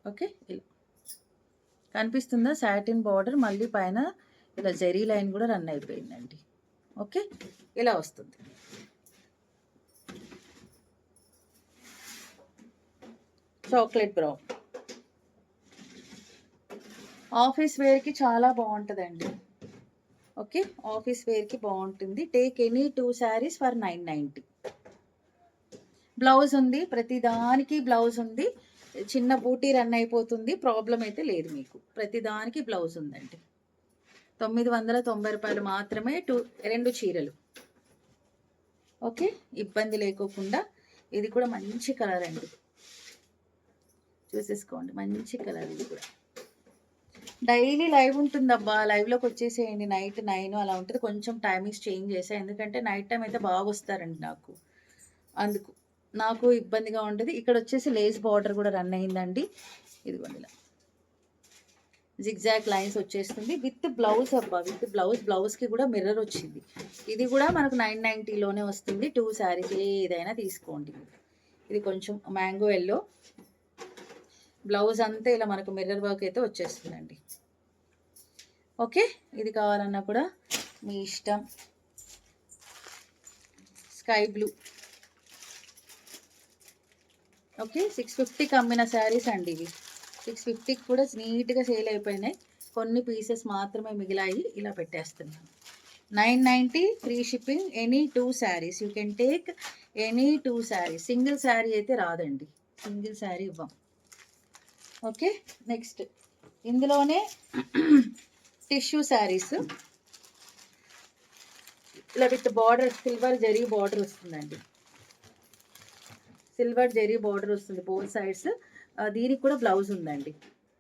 Okay, ఇలా కనిపిస్తుందా satin border, మళ్ళీ పైన ఇలా జెరీ లైన్ కూడా రన్ అయిపోయిందండి. ఓకే, ఇలా వస్తుంది. చాక్లెట్ బ్రౌన్ ఆఫీస్ వేర్కి చాలా బాగుంటుందండి. ఓకే, ఆఫీస్ వేర్కి బాగుంటుంది. Take any 2 saris for 990. Blouse ఉంది, ప్రతి దానికి బ్లౌజ్ ఉంది. చిన్న బూటీ రన్ అయిపోతుంది, ప్రాబ్లం అయితే లేదు మీకు. ప్రతి దానికి బ్లౌజ్ ఉందండి. 990 రూపాయలు మాత్రమే 2 చీరలు. ఓకే, ఇబ్బంది లేకోకుండా. ఇది కూడా మంచి కలర్ అండి, చూసేసుకోండి. మంచి కలర్ ఇది కూడా. డైలీ లైవ్ ఉంటుందబ్బా, లైవ్లోకి వచ్చేసేయండి. నైట్ 9 అలా ఉంటుంది. కొంచెం టైమింగ్స్ చేంజ్ చేసా, ఎందుకంటే నైట్ టైం అయితే బాగా వస్తారండి నాకు, అందుకు నాకు ఇబ్బందిగా ఉంటుంది. ఇక్కడ వచ్చేసి లేస్ బార్డర్ కూడా రన్ అయిందండి. ఇదిగోండి ఇలా జిగ్జాగ్ లైన్స్ వచ్చేస్తుంది విత్ బ్లౌజ్ అబ్బా, విత్ బ్లౌజ్. బ్లౌజ్కి కూడా మిర్రర్ వచ్చింది. ఇది కూడా మనకు 990లోనే వస్తుంది. 2 శారీస్ ఏదైనా తీసుకోండి. ఇది కొంచెం మ్యాంగో ఎల్లో, బ్లౌజ్ అంతా ఇలా మనకు మిర్రర్ వర్క్ అయితే వచ్చేస్తుందండి. ఓకే, ఇది కావాలన్నా కూడా మీ ఇష్టం. Sky blue. ఓకే, 650కి అమ్మిన శారీస్ అండి ఇవి. 650కి కూడా నీట్గా సేల్ అయిపోయినాయి. కొన్ని పీసెస్ మాత్రమే మిగిలాయి, ఇలా పెట్టేస్తున్నాను. 990 free shipping. Any 2 saris you can take. Any 2 saris. Single sari అయితే రాదండి, సింగిల్ శారీ ఇవ్వం. ఓకే, నెక్స్ట్ ఇందులోనే టిష్యూ శారీస్ ఇలా with border, silver zari border వస్తుందండి. సిల్వర్ జరీ బార్డర్ వస్తుంది బోత్ సైడ్స్. దీనికి కూడా బ్లౌజ్ ఉందండి,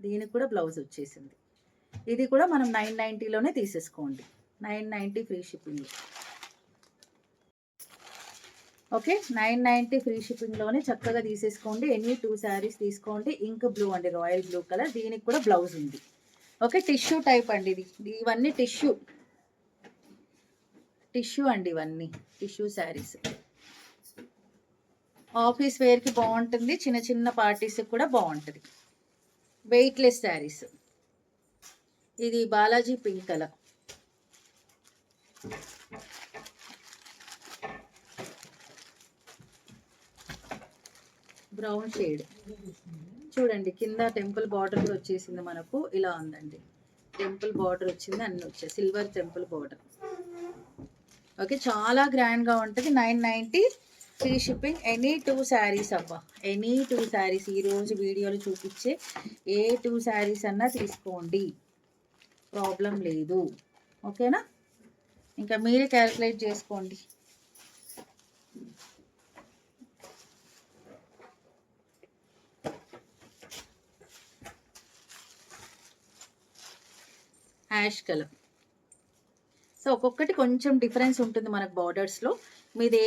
దీనికి కూడా బ్లౌజ్ వచ్చేసింది. ఇది కూడా మనం 990లోనే తీసేసుకోండి. 990 ఫ్రీ షిప్పింగ్. ఓకే, 990 ఫ్రీ షిప్పింగ్లోనే చక్కగా తీసేసుకోండి. ఎనీ 2 శారీస్ తీసుకోండి. ఇంక్ బ్లూ అండి, రాయల్ బ్లూ కలర్. దీనికి కూడా బ్లౌజ్ ఉంది. ఓకే, టిష్యూ టైప్ అండి ఇది. ఇవన్నీ టిష్యూ అండి, ఇవన్నీ టిష్యూ శారీస్. ఆఫీస్ వేర్కి బాగుంటుంది, చిన్న చిన్న పార్టీస్కి కూడా బాగుంటుంది. వెయిట్లెస్ శారీస్. ఇది Balaji pink colour, brown shade. చూడండి, కింద టెంపుల్ బార్డర్ కూడా వచ్చేసింది మనకు. ఇలా ఉందండి, టెంపుల్ బార్డర్ వచ్చింది, అన్నీ వచ్చాయి. Silver temple border. ఓకే, చాలా గ్రాండ్గా ఉంటుంది. 990 ఫ్రీ షిప్పింగ్. ఎనీ 2 శారీస్ అబ్బా, ఎనీ 2 శారీస్. ఈరోజు వీడియోలో చూపించే ఏ 2 శారీస్ అన్నా తీసుకోండి, ప్రాబ్లం లేదు. ఓకేనా, ఇంకా మీరే క్యాల్కులేట్ చేసుకోండి. Ash colour. సో ఒక్కొక్కటి కొంచెం డిఫరెన్స్ ఉంటుంది మనకు బార్డర్స్లో. మీది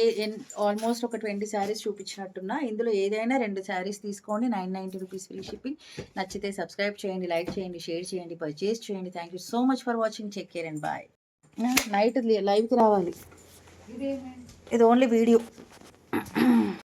ఆల్మోస్ట్ ఒక 20 శారీస్ చూపించినట్టున్నా. ఇందులో ఏదైనా 2 శారీస్ తీసుకోండి. 990 రూపీస్ ఫ్రీ షిప్పింగ్. నచ్చితే సబ్స్క్రైబ్ చేయండి, లైక్ చేయండి, షేర్ చేయండి, పర్చేస్ చేయండి. Thank you so much for watching. Take care and bye. Night లైవ్కి రావాలి, ఇది ఓన్లీ వీడియో.